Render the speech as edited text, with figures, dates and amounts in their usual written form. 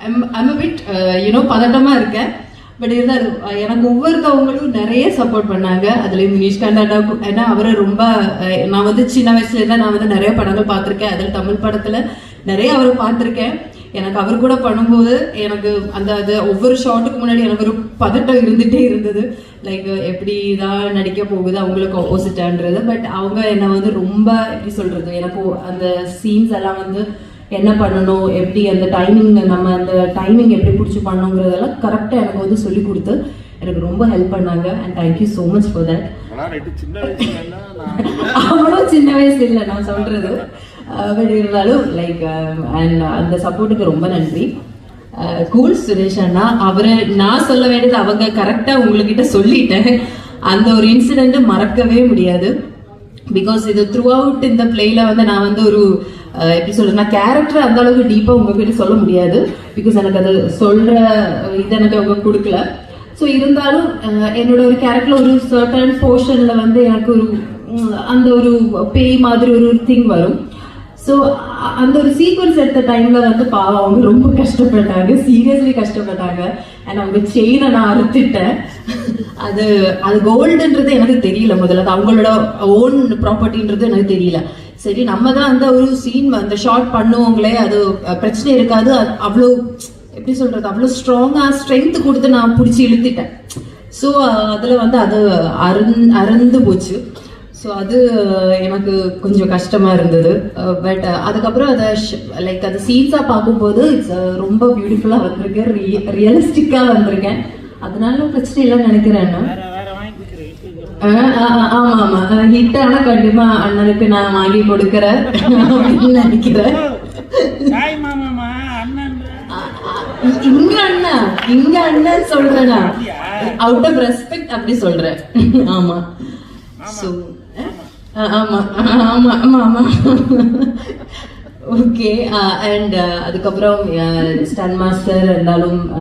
I'm a bit பதட்டமா இருக்கேன். But இருந்தாலும் எனக்கு ஒவ்வொருத்தவங்களும் நிறைய சப்போர்ட் பண்ணாங்க. அதுலேயும் முனிஷ்காந்த் அண்ணா, ஏன்னா அவரை ரொம்ப நான் வந்து சின்ன வயசுலேருந்து நான் வந்து நிறைய படங்கள் பார்த்துருக்கேன். அதில் தமிழ் படத்தில் நிறைய அவரை பார்த்துருக்கேன். எனக்கு அவர் கூட பண்ணும்போது எனக்கு அது ஒவ்வொரு ஷாட்டுக்கு முன்னாடி எனக்கு ஒரு பதட்டம் இருந்துகிட்டே இருந்தது. லைக் எப்படி தான் நடிக்க போகுது அவங்களுக்கு ஆப்போசிட்டான்றது. பட் அவங்க என்னை வந்து ரொம்ப எப்படி சொல்கிறது, எனக்கு அந்த சீன்ஸ் எல்லாம் வந்து என்ன பண்ணணும், எப்படி அந்த டைமிங், நம்ம அந்த டைமிங் எப்படி பிடிச்சி பண்ணணுங்கிறதெல்லாம் கரெக்டாக எனக்கு வந்து சொல்லி கொடுத்து எனக்கு ரொம்ப ஹெல்ப் பண்ணாங்க. And thank you so much for that. அவ்வளோ சின்ன வயசு இல்லை நான் சொல்கிறது. பட் இருந்தாலும் லைக் அண்ட் அந்த சப்போர்ட்டுக்கு ரொம்ப நன்றி. கூல் சுரேஷ் அண்ணா, அவரை நான் சொல்ல வேண்டியது அவங்க கரெக்டாக உங்ககிட்ட சொல்லிட்டேன். அந்த ஒரு இன்சிடென்ட் மறக்கவே முடியாது. பிகாஸ் இது த்ரூ அவுட் இந்த பிளேல வந்து நான் வந்து ஒரு எப்படி சொல்றது, நான் கேரக்டர் அந்த அளவுக்கு டீப்பாக உங்ககிட்ட சொல்ல முடியாது. பிகாஸ் எனக்கு அது சொல்ற இது எனக்கு அவங்க கொடுக்கல. ஸோ இருந்தாலும் என்னோட ஒரு கேரக்டர்ல ஒரு சர்டன் போர்ஷன்ல வந்து எனக்கு ஒரு அந்த ஒரு பேய் மாதிரி ஒரு திங் வரும். ஸோ அந்த ஒரு சீக்வன்ஸ் எடுத்த டைம்ல வந்து பாவம் அவங்க ரொம்ப கஷ்டப்பட்டாங்க, சீரியஸ்லி கஷ்டப்பட்டாங்க. அண்ட் அவங்க செயினை நான் அறுத்துட்டேன். அது கோல்டுன்றது எனக்கு தெரியல முதல்ல, அது அவங்களோட ஓன் ப்ராப்பர்ட்டின்றது எனக்கு தெரியல. சரி நம்ம தான் அந்த ஒரு சீன் அந்த ஷார்ட் பண்ணுவோங்களே, அது பிரச்சனை இருக்காது. அவ்வளோ எப்படி சொல்றது, அவ்வளோ ஸ்ட்ராங்காக ஸ்ட்ரென்த் கொடுத்து நான் பிடிச்சி இழுத்துட்டேன். ஸோ அதில் வந்து அது அறந்து போச்சு. ஸோ அது எனக்கு கொஞ்சம் கஷ்டமாக இருந்தது. பட் அதுக்கப்புறம் அதை லைக் அது சீன்ஸாக பார்க்கும்போது இட்ஸ் ரொம்ப பியூட்டிஃபுல்லாக வந்திருக்கேன், ரியலிஸ்டிக்காக வந்திருக்கேன். அதனால பிரச்சனை இல்லைன்னு நினைக்கிறேன். ஆமா ஆமா, ஹிட் ஆனா கண்டிப்பா அண்ணனுக்கு நான் வாங்கி கொடுக்கறேன் அப்படின்னு நினைக்கிறேன். இங்க அண்ணன் சொல்றேனா, அவுட் ஆஃப் ரெஸ்பெக்ட் அப்படி சொல்றேன். ஆமா. சோ ஆமா ஆமா ஆமா ஆமா. ஓகே. அண்ட் அதுக்கப்புறம் ஸ்டன் மாஸ்டர் இருந்தாலும்